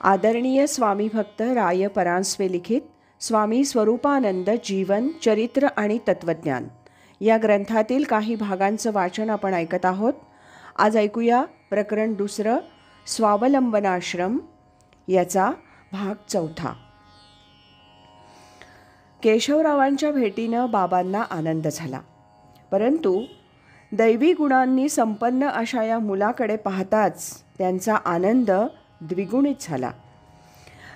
आदरणीय स्वामी भक्त राय परांजपे लिखित स्वामी स्वरूपानंद जीवन चरित्र आणि तत्वज्ञान या ग्रंथातील काही भागांचं वाचन आपण ऐकत आहोत. आज ऐकूया प्रकरण 2 स्वावलंबनाश्रम याचा भाग 4. केशवरावांच्या भेटीनं बाबांना आनंद झाला, परंतु दैवी गुणांनी संपन्न अशा या मुलाकडे पाहताच त्यांचा आनंद द्विगुणित झाला.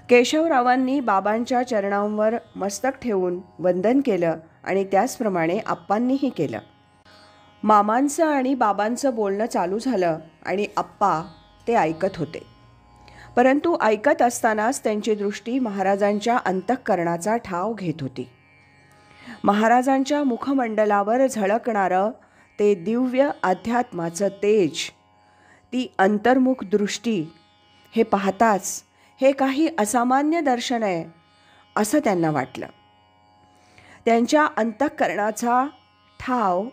केशवरावांनी बाबांच्या चरणांवर मस्तक ठेवून वंदन केलं आणि त्याचप्रमाणे आप्पांनीही केलं. मामांचं आणि बाबांचं बोलणं चालू झालं आणि आप्पा ते ऐकत होते. परंतु ऐकत असतानाच त्यांची दृष्टी महाराजांच्या अंतःकरणाचा ठाव घेत होती. महाराजांच्या मुखमंडलावर झळकणारं ते दिव्य अध्यात्माचं तेज, ती अंतर्मुख दृष्टी, हे पाहताच हे काही असामान्य दर्शन आहे असं त्यांना वाटलं. त्यांच्या अंतःकरणाचा ठाव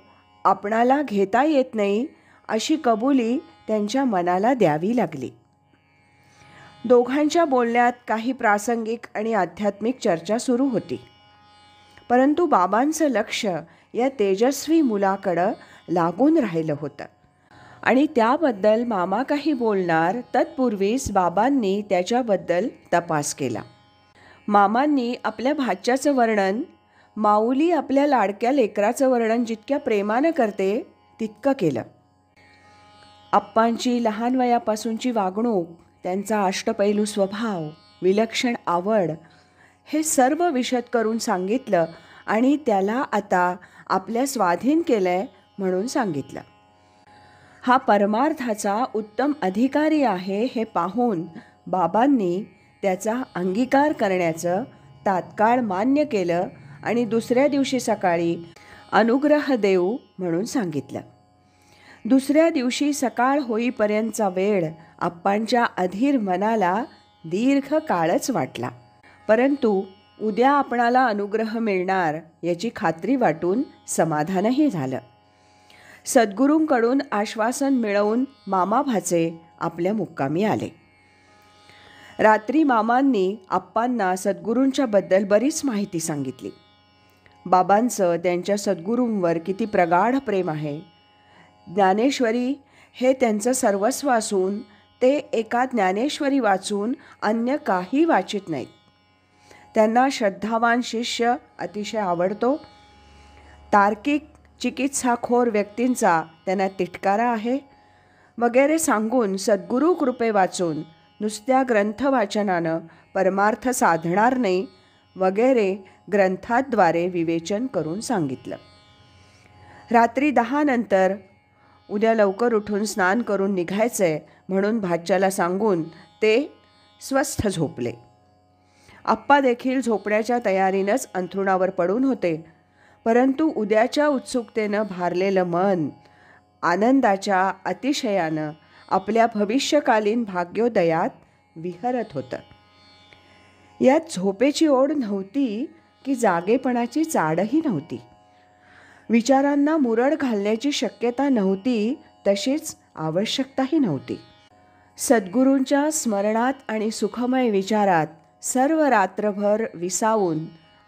आपणाला घेता येत नाही अशी कबुली त्यांच्या मनाला द्यावी लागली. दोघांच्या बोलण्यात काही प्रासंगिक आणि आध्यात्मिक चर्चा सुरू होती, परंतु बाबांचं लक्ष या तेजस्वी मुलाकडं लागून राहिलं होतं आणि त्याबद्दल मामा काही बोलणार तत्पूर्वीच बाबांनी त्याच्याबद्दल तपास केला. मामांनी आपल्या भाच्याचं वर्णन, माऊली आपल्या लाडक्या लेकराचं वर्णन जितक्या प्रेमानं करते तितकं केलं. आप्पांची लहान वयापासूनची वागणूक, त्यांचा अष्टपैलू स्वभाव, विलक्षण आवड, हे सर्व विशद करून सांगितलं आणि त्याला आता आपल्या स्वाधीन केलंय म्हणून सांगितलं. हा परमार्थाचा उत्तम अधिकारी आहे हे पाहून बाबांनी त्याचा अंगीकार करण्याचं तात्काळ मान्य केलं आणि दुसऱ्या दिवशी सकाळी अनुग्रह देऊ म्हणून सांगितलं. दुसऱ्या दिवशी सकाळ होईपर्यंतचा वेळ आप्पांच्या अधीर मनाला दीर्घ काळच वाटला, परंतु उद्या आपणाला अनुग्रह मिळणार याची खात्री वाटून समाधानही झालं. सद्गुरूंकडून आश्वासन मिळवून मामा भाचे आपल्या मुक्कामी आले. रात्री मामांनी आप्पांना सद्गुरूंच्याबद्दल बरीच माहिती सांगितली. बाबांचं त्यांच्या सद्गुरूंवर किती प्रगाढ प्रेम आहे. ज्ञानेश्वरी हे त्यांचं सर्वस्व असून ते एका ज्ञानेश्वरी वाचून अन्य काही वाचित नाहीत. त्यांना श्रद्धावान शिष्य अतिशय आवडतो. तार्किक चिकित्साखोर व्यक्तींचा त्यांना तिटकारा आहे वगैरे सांगून सद्गुरू कृपे वाचून नुसत्या ग्रंथ वाचनानं परमार्थ साधणार नाही वगैरे ग्रंथाद्वारे विवेचन करून सांगितलं. रात्री 10 नंतर उद्या लवकर उठून स्नान करून निघायचंय म्हणून भाच्याला सांगून ते स्वस्थ झोपले. आप्पा देखील झोपण्याच्या तयारीनंच अंथरुणावर पडून होते, परंतु उद्याच्या उत्सुकतेनं भारलेलं मन आनंदाच्या अतिशयानं आपल्या भविष्यकालीन भाग्योदयात विहरत होतं. यात झोपेची ओढ नव्हती की जागेपणाची चाडही नव्हती. विचारांना मुरड घालण्याची शक्यता नव्हती, तशीच आवश्यकताही नव्हती. सद्गुरूंच्या स्मरणात आणि सुखमय विचारात सर्व रात्रभर विसावून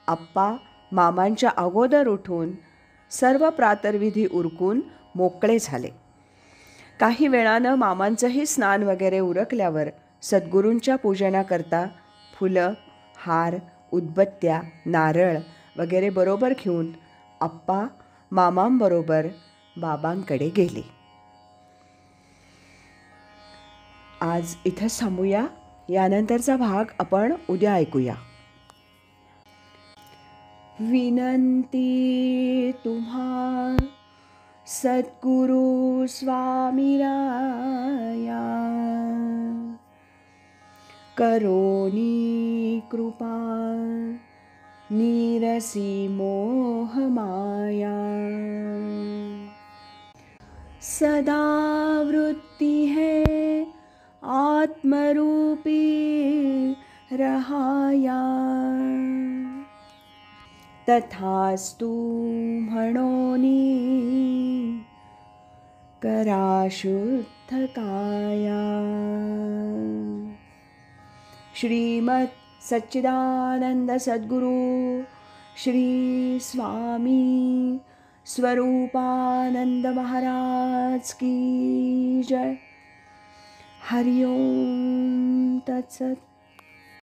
आप्पा मामांच्या अगोदर उठून सर्व प्रातर्विधी उरकून मोकळे झाले. काही वेळानं मामांचंही स्नान वगैरे उरकल्यावर सद्गुरूंच्या पूजनाकरता फुलं, हार, उदबत्त्या, नारळ वगैरे बरोबर घेऊन आप्पा मामांबरोबर बाबांकडे गेले. आज इथंच थांबूया. यानंतरचा भाग आपण उद्या ऐकूया. विनंती तुम्हा सद्गुरु स्वामी राया, करोनी कृपा नीरसी मोह माया, सदा वृत्ति है आत्मरूपी रहाया, तथास्तु म्हणोनी करा शुद्ध काया. श्रीमद सच्चिदानंद सद्गुरु श्री स्वामी स्वरूपानंद महाराज की जय. हरि ओम तत्सत.